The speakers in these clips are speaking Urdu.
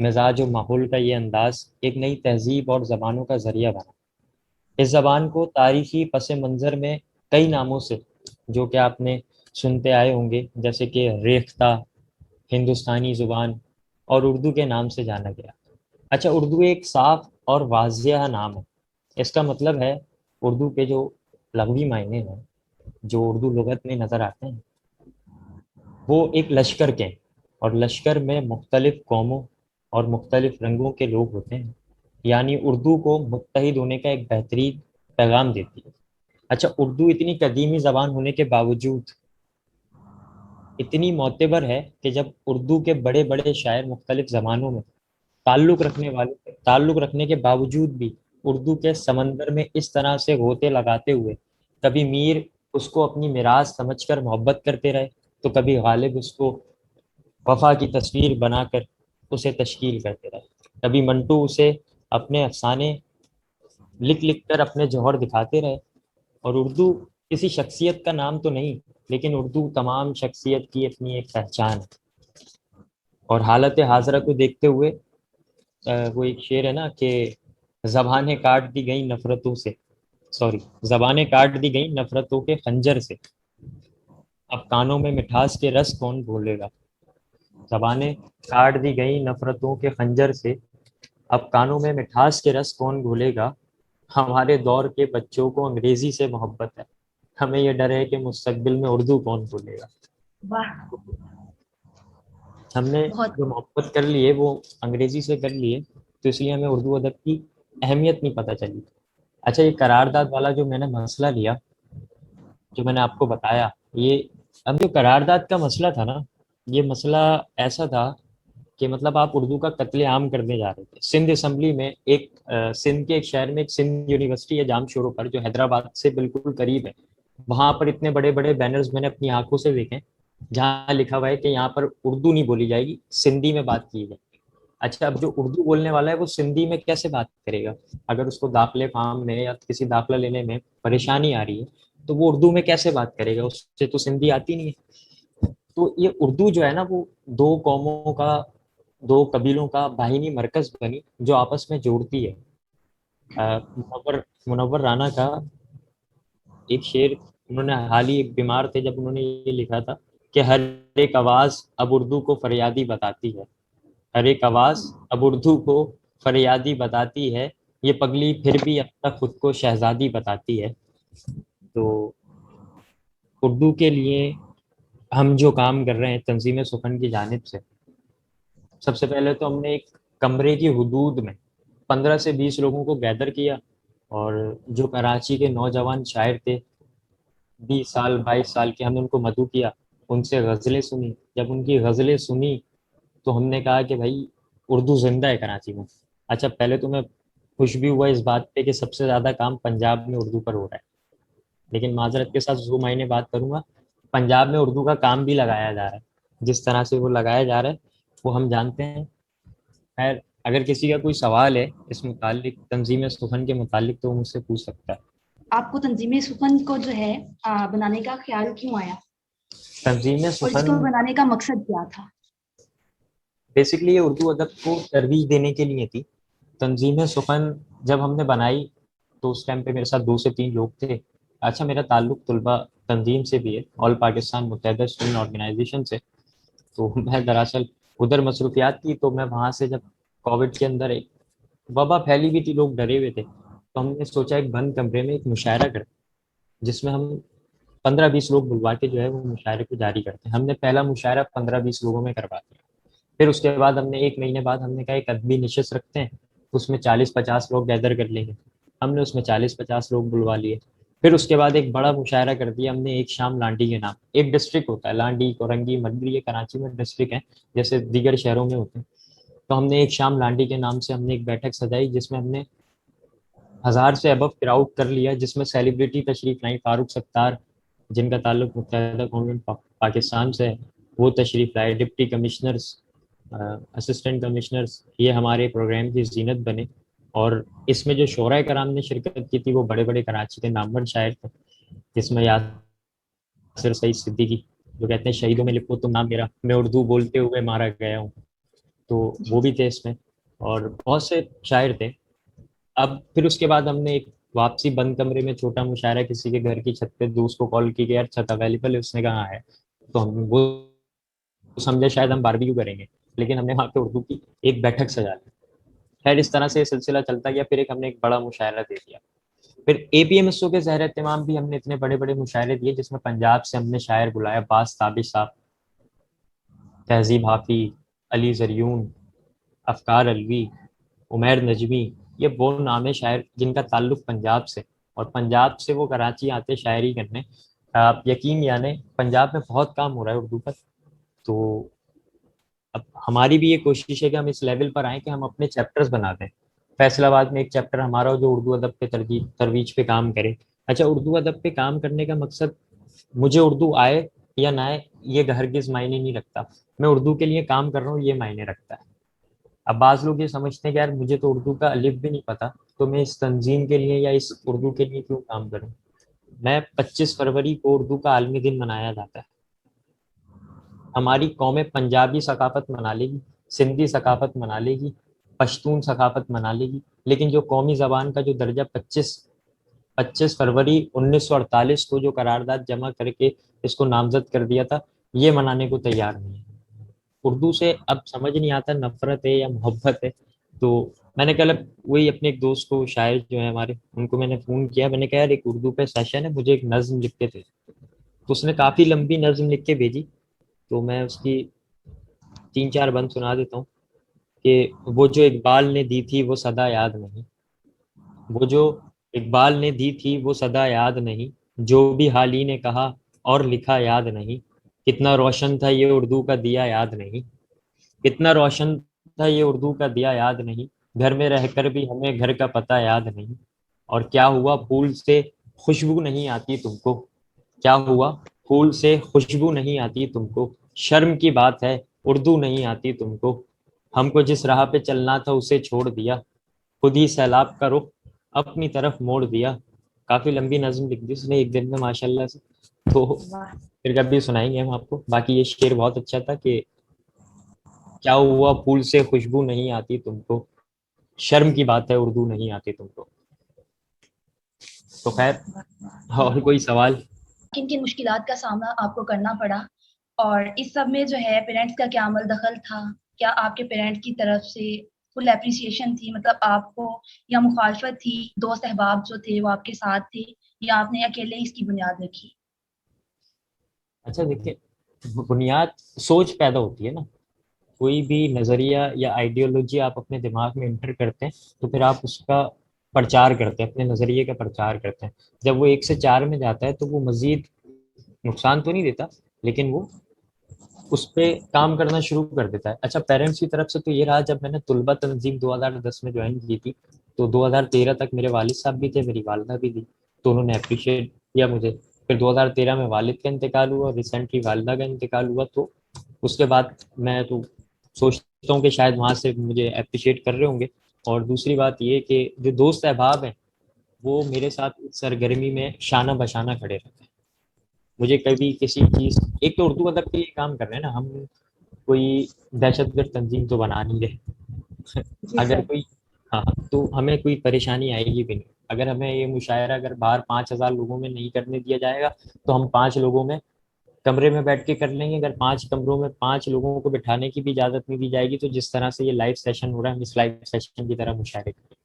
مزاج و ماحول کا یہ انداز ایک نئی تہذیب اور زبانوں کا ذریعہ بنا۔ اس زبان کو تاریخی پس منظر میں کئی ناموں سے، جو کہ آپ نے سنتے آئے ہوں گے، جیسے کہ ریختہ، ہندوستانی زبان اور اردو کے نام سے جانا گیا۔ اچھا، اردو ایک صاف اور واضح نام ہے۔ اس کا مطلب ہے، اردو کے جو لغوی معنی ہیں، جو اردو لغت میں نظر آتے ہیں، وہ ایک لشکر کے ہیں، اور لشکر میں مختلف قوموں اور مختلف رنگوں کے لوگ ہوتے ہیں، یعنی اردو کو متحد ہونے کا ایک بہترین پیغام دیتی ہے۔ اچھا، اردو اتنی قدیمی زبان ہونے کے باوجود اتنی معتبر ہے کہ جب اردو کے بڑے بڑے شاعر مختلف زبانوں میں تعلق رکھنے کے باوجود بھی اردو کے سمندر میں اس طرح سے غوطے لگاتے ہوئے، کبھی میر اس کو اپنی میراث سمجھ کر محبت کرتے رہے، تو کبھی غالب اس کو وفا کی تصویر بنا کر اسے تشکیل کرتے رہے، کبھی منٹو اسے اپنے افسانے لکھ لکھ کر اپنے جوہر دکھاتے رہے۔ اور اردو کسی شخصیت کا نام تو نہیں، لیکن اردو تمام شخصیت کی اپنی ایک پہچان ہے۔ اور حالت حاضرہ کو دیکھتے ہوئے وہ ایک شعر ہے نا کہ زبانیں کاٹ دی گئیں نفرتوں سے، زبانیں کاٹ دی گئیں نفرتوں کے خنجر سے، اب کانوں میں مٹھاس کے رس کون بھولے گا۔ زبانیں کاٹ دی گئیں نفرتوں کے خنجر سے، اب کانوں میں مٹھاس کے رس کون بھولے گا، ہمارے دور کے بچوں کو انگریزی سے محبت ہے، ہمیں یہ ڈر ہے کہ مستقبل میں اردو کون بھولے گا۔ واہ، ہم نے بہت جو محبت کر لی ہے وہ انگریزی سے کر لی ہے، تو اس لیے ہمیں اردو ادب کی اہمیت نہیں پتہ چلی۔ اچھا، یہ قرارداد والا جو میں نے مسئلہ لیا، جو میں نے آپ کو بتایا، یہ اب جو قرارداد کا مسئلہ تھا نا، یہ مسئلہ ایسا تھا کہ مطلب آپ اردو کا قتل عام کرنے جا رہے تھے۔ سندھ اسمبلی میں ایک سندھ کے ایک شہر میں ایک سندھ یونیورسٹی ہے جام شوروں پر، جو حیدرآباد سے بالکل قریب ہے، وہاں پر اتنے بڑے بڑے بینرز میں نے اپنی آنکھوں سے دیکھے جہاں لکھا ہوا ہے کہ یہاں پر اردو نہیں بولی جائے گی، سندھی میں بات کی جائے گی۔ اچھا، اب جو اردو بولنے والا ہے وہ سندھی میں کیسے بات کرے گا؟ اگر اس کو داخلے فارم میں یا کسی داخلہ لینے میں پریشانی آ رہی ہے تو وہ اردو میں کیسے بات کرے گا؟ اس سے تو سندھی آتی نہیں ہے۔ تو یہ اردو جو ہے نا، وہ دو قوموں کا، دو قبیلوں کا باہمی مرکز بنی، جو آپس میں جوڑتی ہے۔ منور رانا کا ایک شعر، انہوں نے حال ہی ایک بیمار تھے جب انہوں نے یہ لکھا تھا کہ ہر ایک آواز اب اردو کو فریادی بتاتی ہے، ہر ایک آواز اب اردو کو فریادی بتاتی ہے، یہ پگلی پھر بھی اب تک خود کو شہزادی بتاتی ہے۔ تو اردو کے لیے ہم جو کام کر رہے ہیں تنظیم سخن کی جانب سے، سب سے پہلے تو ہم نے ایک کمرے کی حدود میں 15 سے 20 لوگوں کو گیدر کیا، اور جو کراچی کے نوجوان شاعر تھے، 20 سال 22 سال کے، ہم نے ان کو مدعو کیا، ان سے غزلیں سنی۔ جب ان کی غزلیں سنی تو ہم نے کہا کہ بھائی، اردو زندہ ہے کراچی میں۔ اچھا، پہلے تو میں خوش بھی ہوا اس بات پہ کہ سب سے زیادہ کام پنجاب میں اردو پر ہو رہا ہے، لیکن معذرت کے ساتھ زو معنی بات کروں گا، پنجاب میں اردو کا کام بھی لگایا جا رہا ہے، جس طرح سے وہ لگایا جا رہا ہے وہ ہم جانتے ہیں۔ خیر، اگر کسی کا کوئی سوال ہے اس متعلق، تنظیم سخن کے متعلق، تو وہ مجھ سے پوچھ سکتا ہے۔ آپ کو تنظیم سخن کو جو ہے بنانے کا خیال کیوں آیا، تنظیم اور اس سخن کو بنانے کا مقصد کیا تھا؟ بیسکلی یہ اردو ادب کو ترویج دینے کے لیے تھی۔ تنظیم سخن جب ہم نے بنائی تو اس ٹائم پہ میرے ساتھ 2 سے 3 لوگ تھے۔ اچھا، میرا تعلق طلبہ تنظیم سے بھی ہے، آل پاکستان متحدہ اسٹوڈنٹ آرگنائزیشن سے، تو میں دراصل ادھر مصروفیات کی، تو میں وہاں سے جب کووڈ کے اندر ایک وبا پھیلی ہوئی تھی، لوگ ڈرے ہوئے تھے، تو ہم نے سوچا ایک بند کمرے میں ایک مشاعرہ کریں، جس میں ہم 15 20 لوگ بلوا کے جو ہے وہ مشاعرے کو جاری کرتے ہیں۔ ہم نے پہلا مشاعرہ 15 20 لوگوں میں کروا دیا۔ پھر اس کے بعد ہم نے 1 مہینے بعد ہم نے کہا ایک ادبی نشست رکھتے ہیں، اس میں 40 50 لوگ گیدر کر لیں گے۔ ہم نے اس میں 40 50 لوگ بلوا لیے۔ پھر اس کے بعد ایک بڑا مشاعرہ کر دیا ہم نے، ایک شام لانڈی کے نام، ایک ڈسٹرکٹ ہوتا ہے لانڈی، کورنگی، مڈری، یہ کراچی میں ڈسٹرکٹ ہیں جیسے دیگر شہروں میں ہوتے ہیں۔ تو ہم نے ایک شام لانڈی کے نام سے ہم نے ایک بیٹھک سجائی، جس میں ہم نے 1000 سے ابو کراؤڈ کر لیا، جس میں سیلیبریٹی تشریف لائیں، فاروق ستار جن کا تعلق متحدہ قوم پاکستان سے ہے، وہ تشریف لائے، ڈپٹی کمشنرز، اسسٹنٹ کمشنرز، یہ ہمارے پروگرام کی زینت بنے۔ اور اس میں جو شعراء کرام نے شرکت کی تھی وہ بڑے بڑے کراچی کے نامور شاعر تھے، جس میں یاسر سعید صدیقی، جو کہتے ہیں شہیدوں میں لکھو تم نام میرا، میں اردو بولتے ہوئے مارا گیا ہوں، تو وہ بھی تھے اس میں، اور بہت سے شاعر تھے. اب پھر اس کے بعد ہم نے ایک واپسی بند کمرے میں چھوٹا مشاعرہ کسی کے گھر کی چھت پہ، دوست کو کال کی کہ یار چھت اویلیبل ہے، اس نے کہا ہے. تو ہم وہ سمجھے شاید ہم باربیکیو کریں گے، لیکن ہم نے وہاں پہ اردو کی ایک بیٹھک سجا لی. خیر اس طرح سے یہ سلسلہ چلتا گیا. پھر ہم نے ایک بڑا مشاعرہ دے دیا. پھر اے پی ایم ایس او کے زہر اہتمام بھی ہم نے اتنے بڑے بڑے مشاعرے دیے، جس میں پنجاب سے ہم نے شاعر بلایا، باز تابش صاحب، تہذیب حافی، علی زریون، افکار علوی، عمیر نجمی. یہ وہ نام ہے شاعر جن کا تعلق پنجاب سے، اور پنجاب سے وہ کراچی آتے شاعری کرنے. آپ یقین جانیں پنجاب میں بہت کام ہو رہا ہے اردو پر. تو اب ہماری بھی یہ کوشش ہے کہ ہم اس لیول پر آئیں کہ ہم اپنے چیپٹرز بنا دیں. فیصل آباد میں ایک چیپٹر ہمارا ہو جو اردو ادب پہ ترویج پہ کام کرے. اچھا اردو ادب پہ کام کرنے کا مقصد مجھے اردو آئے یا نہ آئے یہ ہرگز معنی نہیں رکھتا. میں اردو کے لیے کام کر رہا ہوں یہ معنی رکھتا ہے. اب بعض لوگ یہ سمجھتے ہیں کہ یار مجھے تو اردو کا الف بھی نہیں پتا، تو میں اس تنظیم کے لیے یا اس اردو کے لیے کیوں کام کروں. میں 25 فروری کو اردو کا عالمی دن منایا جاتا ہے. ہماری قوم پنجابی ثقافت منا لے گی، سندھی ثقافت منا لے گی، پشتون ثقافت منا لے گی، لیکن جو قومی زبان کا جو درجہ 25 فروری 1948 کو جو قرارداد جمع کر کے اس کو نامزد کر دیا تھا، یہ منانے کو تیار نہیں ہے. اردو سے اب سمجھ نہیں آتا نفرت ہے یا محبت ہے. تو میں نے کل وہی اپنے ایک دوست کو، شاعر جو ہے ہمارے، ان کو میں نے فون کیا. میں نے کہا یار ایک اردو پہ سیشن ہے، مجھے ایک نظم لکھ کے تھے. تو اس نے کافی لمبی نظم لکھ کے بھیجی. تو میں اس کی 3 4 بند سنا دیتا ہوں کہ وہ جو اقبال نے دی تھی وہ صدا یاد نہیں، وہ جو اقبال نے دی تھی وہ صدا یاد نہیں، جو بھی حالی نے کہا اور لکھا یاد نہیں. کتنا روشن تھا یہ اردو کا دیا یاد نہیں، کتنا روشن تھا یہ اردو کا دیا یاد نہیں. گھر میں رہ کر بھی ہمیں گھر کا پتہ یاد نہیں. اور کیا ہوا پھول سے خوشبو نہیں آتی تم کو، کیا ہوا پھول سے خوشبو نہیں آتی تم کو. شرم کی بات ہے اردو نہیں آتی تم کو. ہم کو جس راہ پہ چلنا تھا اسے چھوڑ دیا، خود ہی سیلاب کا رخ اپنی طرف موڑ دیا. کافی لمبی نظم لکھ دی اس نے ایک دن میں ماشاء اللہ سے. تو پھر کبھی سنائیں گے ہم آپ کو. باقی یہ شعر بہت اچھا تھا کہ کیا ہوا پھول سے خوشبو نہیں آتی تم کو، شرم کی بات ہے اردو نہیں آتی تم کو. تو خیر اور کوئی سوال؟ کن کن مشکلات کا سامنا آپ کو کرنا پڑا، اور اس سب میں جو ہے پیرنٹس کا کیا عمل دخل تھا؟ کیا آپ کے پیرنٹس کی طرف سے فل اپریسیشن تھی، مطلب آپ کو، یا مخالفت تھی؟ دوست احباب جو تھے وہ آپ کے ساتھ تھے، یا آپ نے اکیلے اس کی بنیاد رکھی؟ اچھا دیکھیں، بنیاد سوچ پیدا ہوتی ہے نا. کوئی بھی نظریہ یا آئیڈیولوجی آپ اپنے دماغ میں انٹر کرتے ہیں تو پھر آپ اس کا پرچار کرتے ہیں، اپنے نظریے کا پرچار کرتے ہیں. جب وہ 1 سے 4 میں جاتا ہے تو وہ مزید نقصان تو نہیں دیتا، لیکن وہ اس پہ کام کرنا شروع کر دیتا ہے. اچھا پیرنٹس کی طرف سے تو یہ رہا، جب میں نے طلبہ تنظیم 2010 میں جوائن کی تھی تو 2013 تک میرے والد صاحب بھی تھے، میری والدہ بھی تھی، تو انہوں نے اپریشیٹ کیا مجھے. پھر 2013 میں والد کا انتقال ہوا، ریسنٹلی والدہ کا انتقال ہوا. تو اس کے بعد میں تو سوچتا ہوں کہ شاید وہاں سے مجھے اپریشیٹ کر رہے ہوں گے. اور دوسری بات یہ کہ جو دوست احباب ہیں وہ میرے ساتھ اس سرگرمی میں شانہ بشانہ کھڑے رہتے ہیں. مجھے کبھی کسی چیز، ایک تو اردو ادب کے لیے کام کر رہے ہیں نا ہم، کوئی دہشت گرد تنظیم تو بنا نہیں رہے. جی اگر سر. کوئی، ہاں تو ہمیں کوئی پریشانی آئے گی بھی نہیں. اگر ہمیں یہ مشاعرہ اگر باہر 5,000 لوگوں میں نہیں کرنے دیا جائے گا تو ہم 5 لوگوں میں کمرے میں بیٹھ کے کر لیں گے. اگر 5 کمروں میں 5 لوگوں کو بٹھانے کی بھی اجازت نہیں دی جائے گی تو جس طرح سے یہ لائیو سیشن ہو رہا ہے ہم اس لائیو سیشن کی طرح مشاعرے کریں.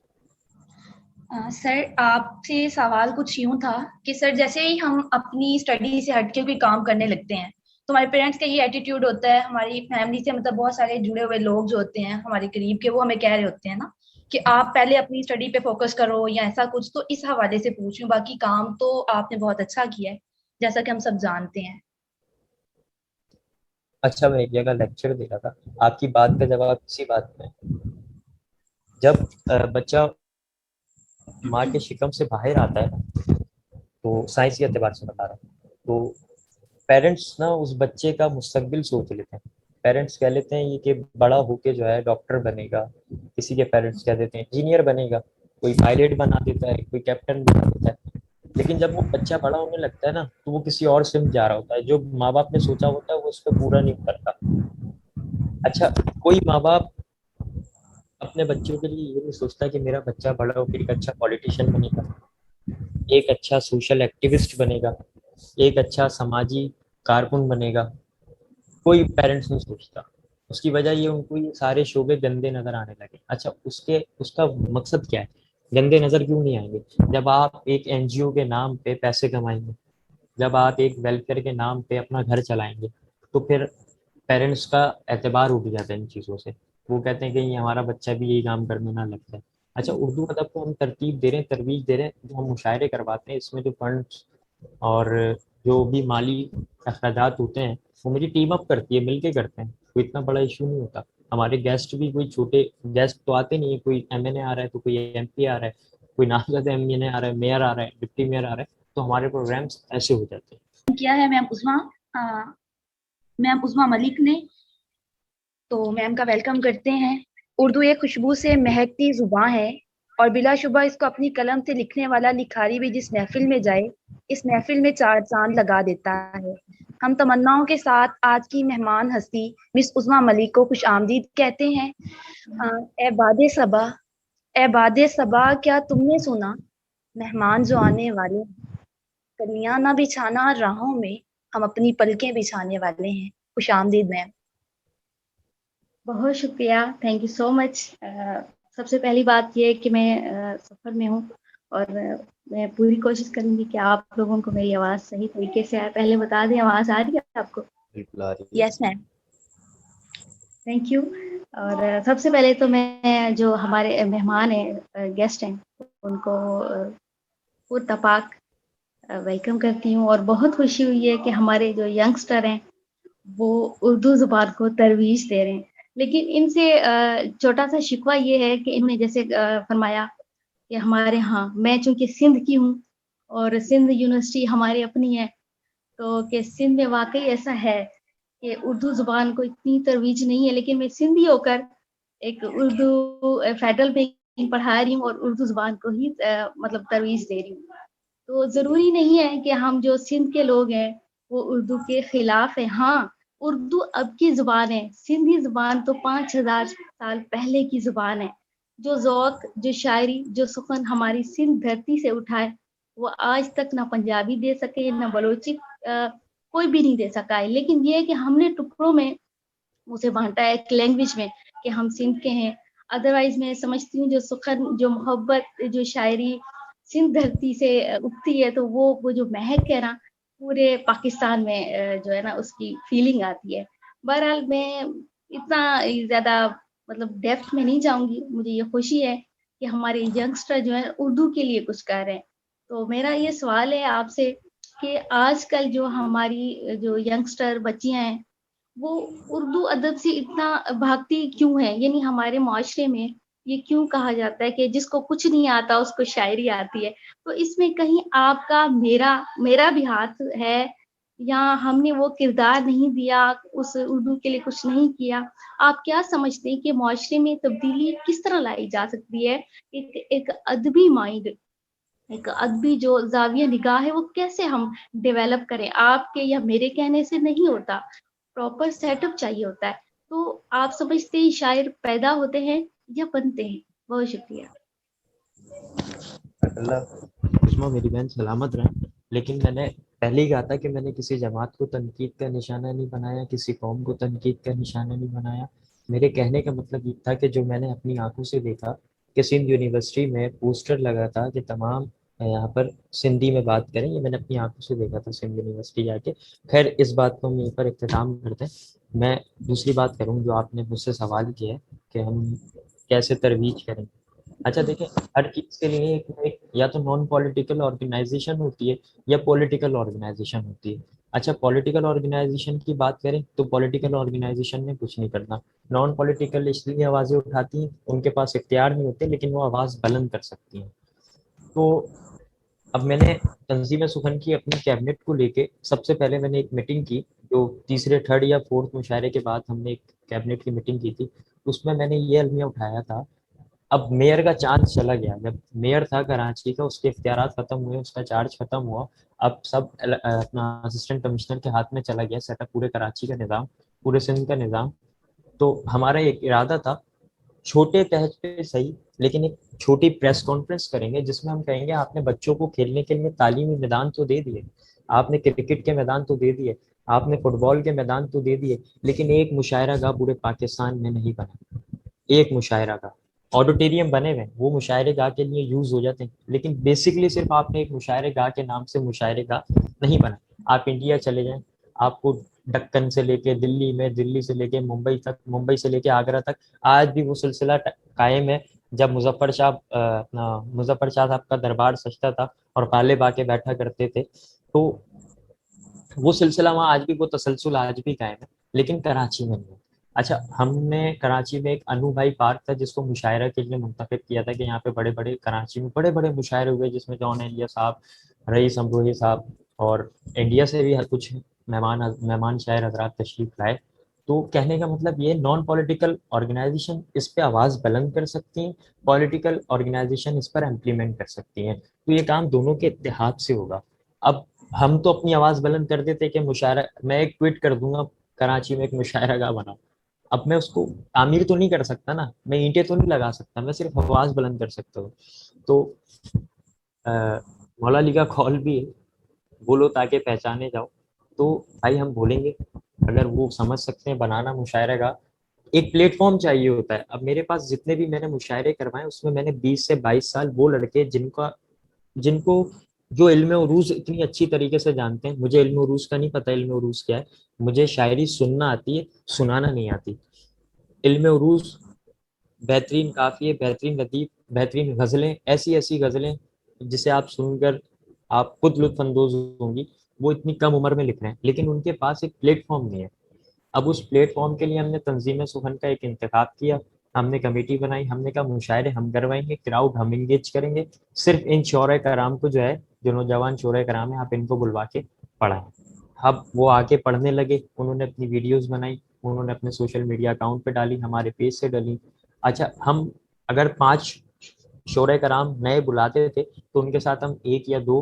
سر آپ سے سوال کچھ یوں تھا کہ سر جیسے ہی ہم اپنی اسٹڈی سے ہٹ کے کوئی کام کرنے لگتے ہیں تو ہمارے پیرنٹس کا یہ ایٹیٹیوڈ ہوتا ہے، ہماری فیملی سے مطلب بہت سارے جڑے ہوئے لوگ جو ہوتے ہیں ہمارے قریب کے، وہ ہمیں کہہ رہے ہوتے ہیں نا کہ آپ پہلے اپنی اسٹڈی پہ فوکس کرو یا ایسا کچھ. تو اس حوالے سے پوچھ رہی ہوں. باقی کام تو آپ نے بہت اچھا کیا ہے جیسا کہ ہم سب جانتے ہیں. اچھا میں ایک جگہ لیکچر دے رہا تھا، آپ کی بات کا جواب اسی بات میں. جب بچہ ماں کے شکم سے باہر آتا ہے تو سائنسی اعتبار سے بتا رہا ہوں، تو پیرنٹس نا اس بچے کا مستقبل سوچ لیتے ہیں. پیرنٹس کہہ لیتے ہیں یہ کہ بڑا ہو کے جو ہے ڈاکٹر بنے گا، کسی کے پیرنٹس کہہ دیتے ہیں انجینئر بنے گا، کوئی پائلٹ بنا دیتا ہے، کوئی کیپٹن بنا دیتا ہے. لیکن جب وہ بچہ بڑا ہونے لگتا ہے نا تو وہ کسی اور سمت جا رہا ہوتا ہے. جو ماں باپ نے سوچا ہوتا ہے وہ اس پہ پورا نہیں اترتا. اچھا کوئی ماں باپ اپنے بچوں کے لیے یہ نہیں سوچتا کہ میرا بچہ بڑا ہو کے ایک اچھا پولیٹیشین بنے گا، ایک اچھا سوشل ایکٹیوسٹ بنے گا، ایک اچھا سماجی کارکن بنے گا. کوئی پیرنٹس نہیں سوچتا. اس کی وجہ یہ ان کو یہ سارے شعبے گندے نظر آنے لگے. اچھا اس کا مقصد کیا ہے؟ گندے نظر کیوں نہیں آئیں گے؟ جب آپ ایک این جی او کے نام پہ پیسے کمائیں گے، جب آپ ایک ویلفیئر کے نام پہ اپنا گھر چلائیں گے، تو پھر پیرنٹس کا اعتبار اٹھ جاتا ہے ان چیزوں سے. وہ کہتے ہیں کہ یہ ہمارا بچہ بھی یہی کام کرنے نہ لگتا ہے. اچھا اردو ادب کو ہم ترتیب دے رہے ہیں، ترویج دے رہے ہیں، جو ہم مشاعرے کرواتے ہیں اس میں جو فنڈس اور جو بھی مالی اخراجات ہوتے ہیں وہ میری ٹیم اپ کرتی ہے، مل کے کرتے ہیں. کوئی اتنا بڑا ایشو نہیں ہوتا. ہمارے گیسٹ بھی کوئی چھوٹے گیسٹ تو آتے نہیں ہے، کوئی ایم این اے آ رہا ہے تو کوئی ایم پی آ رہا ہے، کوئی نامزد ایم این اے آ رہا ہے، میئر آ رہا ہے، ڈپٹی میئر آ رہا ہے. تو ہمارے پروگرامس ایسے ہو جاتے ہیں. کیا ہے میم عظما ملک نے، تو میم کا ویلکم کرتے ہیں. اردو ایک خوشبو سے مہکتی زباں ہے اور بلا شبہ اس کو اپنی قلم سے لکھنے والا لکھاری بھی جس محفل میں جائے اس محفل میں 4 چاند لگا دیتا ہے. ہم تمناؤں کے ساتھ آج کی مہمان ہستی مس عظما ملک کو خوش آمدید کہتے ہیں. اے باد صبا کیا تم نے سنا، مہمان جو آنے والے ہیں، کلیاں نہ بچھانا راہوں میں، ہم اپنی پلکیں بچھانے والے ہیں. خوش آمدید میم. بہت شکریہ، تھینک یو سو مچ. سب سے پہلی بات یہ کہ میں سفر میں ہوں اور میں پوری کوشش کروں گی کہ آپ لوگوں کو میری آواز صحیح طریقے سے آئے. پہلے بتا دیں آواز آ رہی ہے آپ کو؟ بالکل آ رہی ہے. Yes ma'am. Thank you. اور سب سے پہلے تو میں جو ہمارے مہمان ہیں، گیسٹ ہیں، ان کو پاک ویلکم کرتی ہوں. اور بہت خوشی ہوئی ہے کہ ہمارے جو ینگسٹر ہیں وہ اردو زبان کو ترویج دے رہے ہیں. لیکن ان سے چھوٹا سا شکوہ یہ ہے کہ انہوں نے جیسے فرمایا کہ ہمارے ہاں، میں چونکہ سندھ کی ہوں اور سندھ یونیورسٹی ہماری اپنی ہے، تو کہ سندھ میں واقعی ایسا ہے کہ اردو زبان کو اتنی ترویج نہیں ہے. لیکن میں سندھی ہو کر ایک اردو فیڈرل میں پڑھا رہی ہوں اور اردو زبان کو ہی مطلب ترویج دے رہی ہوں. تو ضروری نہیں ہے کہ ہم جو سندھ کے لوگ ہیں وہ اردو کے خلاف ہیں. ہاں، اردو اب کی زبان ہے، سندھی زبان تو 5000 سال پہلے کی زبان ہے. جو ذوق، جو شاعری، جو سخن ہماری سندھ دھرتی سے اٹھائے وہ آج تک نہ پنجابی دے سکے، نہ بلوچی، کوئی بھی نہیں دے سکا ہے. لیکن یہ ہے کہ ہم نے ٹکڑوں میں اسے بانٹا ہے ایک لینگویج میں کہ ہم سندھ کے ہیں. ادروائز میں سمجھتی ہوں جو سخن، جو محبت، جو شاعری سندھ دھرتی سے اٹھتی ہے تو وہ جو مہک ہے نا پورے پاکستان میں جو ہے نا اس کی فیلنگ آتی ہے. بہرحال میں اتنا زیادہ مطلب ڈیپتھ میں نہیں جاؤں گی. مجھے یہ خوشی ہے کہ ہمارے ینگسٹر جو ہے اردو کے لیے کچھ کر رہے ہیں. تو میرا یہ سوال ہے آپ سے کہ آج کل جو ہماری جو ینگسٹر بچیاں ہیں وہ اردو ادب سے اتنا بھاگتی کیوں ہے؟ یعنی ہمارے معاشرے میں یہ کیوں کہا جاتا ہے کہ جس کو کچھ نہیں آتا اس کو شاعری آتی ہے؟ تو اس میں کہیں آپ کا میرا بھی ہاتھ ہے یا ہم نے وہ کردار نہیں دیا، اس اردو کے لیے کچھ نہیں کیا؟ آپ کیا سمجھتے ہیں کہ معاشرے میں تبدیلی کس طرح لائی جا سکتی ہے؟ ایک ادبی مائنڈ، ایک ادبی جو زاویہ نگاہ ہے وہ کیسے ہم ڈیولپ کریں؟ آپ کے یا میرے کہنے سے نہیں ہوتا، پراپر سیٹ اپ چاہیے ہوتا ہے. تو آپ سمجھتے ہیں شاعر پیدا ہوتے ہیں یا بنتے ہیں؟ بہت شکریہ. اللہ عثما میری بہن سلامت رہیں. لیکن میں نے پہلے ہی کہا تھا کہ میں نے کسی جماعت کو تنقید کا نشانہ نہیں بنایا، کسی قوم کو تنقید کا نشانہ نہیں بنایا. میرے کہنے کا مطلب یہ تھا کہ جو میں نے اپنی آنکھوں سے دیکھا کہ سندھ یونیورسٹی میں پوسٹر لگا تھا کہ تمام یہاں پر سندھی میں بات کریں، یہ میں نے اپنی آنکھوں سے دیکھا تھا سندھ یونیورسٹی جا کے. خیر اس بات کو ہم یہیں پر اختتام کرتے ہیں. میں دوسری بات کروں جو آپ نے مجھ سے سوال کیا ہے کہ ہم کیسے ترویج کریں. اچھا دیکھیں، ہر چیز کے لیے یا تو نان پولیٹیکل آرگنائزیشن ہوتی ہے یا پولیٹیکل آرگنائزیشن ہوتی ہے. اچھا پولیٹیکل آرگنائزیشن کی بات کریں تو پولیٹیکل آرگنائزیشن نے کچھ نہیں کرنا. نان پولیٹیکل اس لیے آوازیں اٹھاتی ہیں، ان کے پاس اختیار نہیں ہوتے لیکن وہ آواز بلند کر سکتی ہیں. تو اب میں نے تنظیم سخن کی اپنی کیبنٹ کو لے کے سب سے پہلے میں نے ایک میٹنگ کی، جو تیسرے تھرڈ یا فورتھ مشاعرے کے بعد ہم نے ایک کیبنٹ کی میٹنگ کی تھی. اس میں نے یہ المیہ اٹھایا تھا. اب میئر کا چانس چلا گیا. جب میئر تھا کراچی کا، اس کے اختیارات ختم ہوئے، اس کا چارج ختم ہوا. اب سب اپنا اسسٹنٹ کمشنر کے ہاتھ میں چلا گیا سیٹ اپ، پورے کراچی کا نظام، پورے سندھ کا نظام. تو ہمارا ایک ارادہ تھا چھوٹے تحت پہ صحیح، لیکن ایک چھوٹی پریس کانفرنس کریں گے جس میں ہم کہیں گے آپ نے بچوں کو کھیلنے کے لیے تعلیمی میدان تو دے دیے، آپ نے کرکٹ کے میدان تو دے دیے، آپ نے فٹ بال کے میدان تو دے دیے، لیکن ایک مشاعرہ گاہ پورے پاکستان میں نہیں بنا. ایک مشاعرہ گاہ، آڈیٹوریم بنے ہوئے وہ مشاعرے گاہ کے لیے یوز ہو جاتے ہیں، لیکن بیسکلی صرف آپ نے ایک مشاعرے گاہ کے نام سے مشاعرے گاہ نہیں بنا. آپ انڈیا چلے جائیں، آپ کو دکن سے لے کے دلی میں، دلی سے لے کے ممبئی تک، ممبئی سے لے کے آگرہ تک آج بھی وہ سلسلہ قائم ہے. جب مظفر شاہ صاحب کا دربار سجتا تھا اور غالب آ کے بیٹھا کرتے تھے، تو وہ سلسلہ وہاں آج بھی، وہ تسلسل آج بھی قائم ہے، لیکن کراچی میں نہیں. اچھا، ہم نے کراچی میں ایک انو بھائی پارک تھا جس کو مشاعرہ کے لیے منتخب کیا تھا کہ یہاں پہ بڑے بڑے، کراچی میں بڑے بڑے مشاعرے ہوئے جس میں جان ایلیا صاحب، رئیس امروہی صاحب اور انڈیا سے بھی کچھ مہمان شاعر حضرات تشریف لائے. تو کہنے کا مطلب یہ، نان پولیٹیکل آرگنائزیشن اس پہ آواز بلند کر سکتی ہیں، پولیٹیکل آرگنائزیشن اس پر امپلیمنٹ کر سکتی ہیں. تو یہ کام دونوں کے اتحاد سے ہوگا. اب ہم تو اپنی آواز بلند کر دیتے کہ مشاعرہ، میں ایک ٹویٹ کر دوں گا کراچی میں ایک مشاعرہ گاہ بنا، اب میں اس کو تعمیر تو نہیں کر سکتا نا، میں اینٹیں تو نہیں لگا سکتا، میں صرف آواز بلند کر سکتا ہوں. تو مولا علی کا قول بھی ہے، بولو تاکہ پہچانے جاؤ. تو بھائی ہم بولیں گے، اگر وہ سمجھ سکتے ہیں بنانا مشاعرہ گاہ، ایک پلیٹ فارم چاہیے ہوتا ہے. اب میرے پاس جتنے بھی میں نے مشاعرے کروائے اس میں میں نے 20 سے 22 سال وہ لڑکے جن کو جو علم عروض اتنی اچھی طریقے سے جانتے ہیں. مجھے علم عروض کا نہیں پتہ علم عروض کیا ہے، مجھے شاعری سننا آتی ہے، سنانا نہیں آتی. علم عروض، بہترین قافیے، بہترین ادیب، بہترین غزلیں، ایسی ایسی غزلیں جسے آپ سن کر آپ خود لطف اندوز ہوں گی، وہ اتنی کم عمر میں لکھ رہے ہیں، لیکن ان کے پاس ایک پلیٹ فارم نہیں ہے. اب اس پلیٹ فارم کے لیے ہم نے تنظیم سخن کا ایک انتخاب کیا، ہم نے کمیٹی بنائی، ہم نے کہا مشاعرے ہم کروائیں گے، کراؤڈ ہم انگیج کریں گے، صرف ان شعراء کرام کو جو ہے، جو نوجوان شعراء کرام ہیں، آپ ان کو بلوا کے پڑھائیں. اب وہ آ کے پڑھنے لگے، انہوں نے اپنی ویڈیوز بنائی، انہوں نے اپنے سوشل میڈیا اکاؤنٹ پہ ڈالی، ہمارے پیج سے ڈالی. اچھا، ہم اگر 5 شعراء کرام نئے بلاتے تھے تو ان کے ساتھ ہم 1 یا 2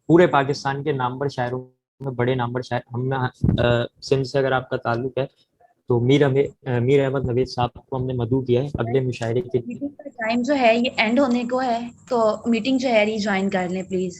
پورے پاکستان کے نامور شاعروں میں، بڑے نامور شاعر ہم، سندھ سے اگر آپ کا تعلق ہے تو میر احمد نوید صاحب کو ہم نے مدعو کیا ہے اگلے مشاعرے کے لیے. میٹنگ کا ٹائم جو ہے یہ اینڈ ہونے کو ہے، تو میٹنگ جو ہے ری جوائن کر لیں پلیز.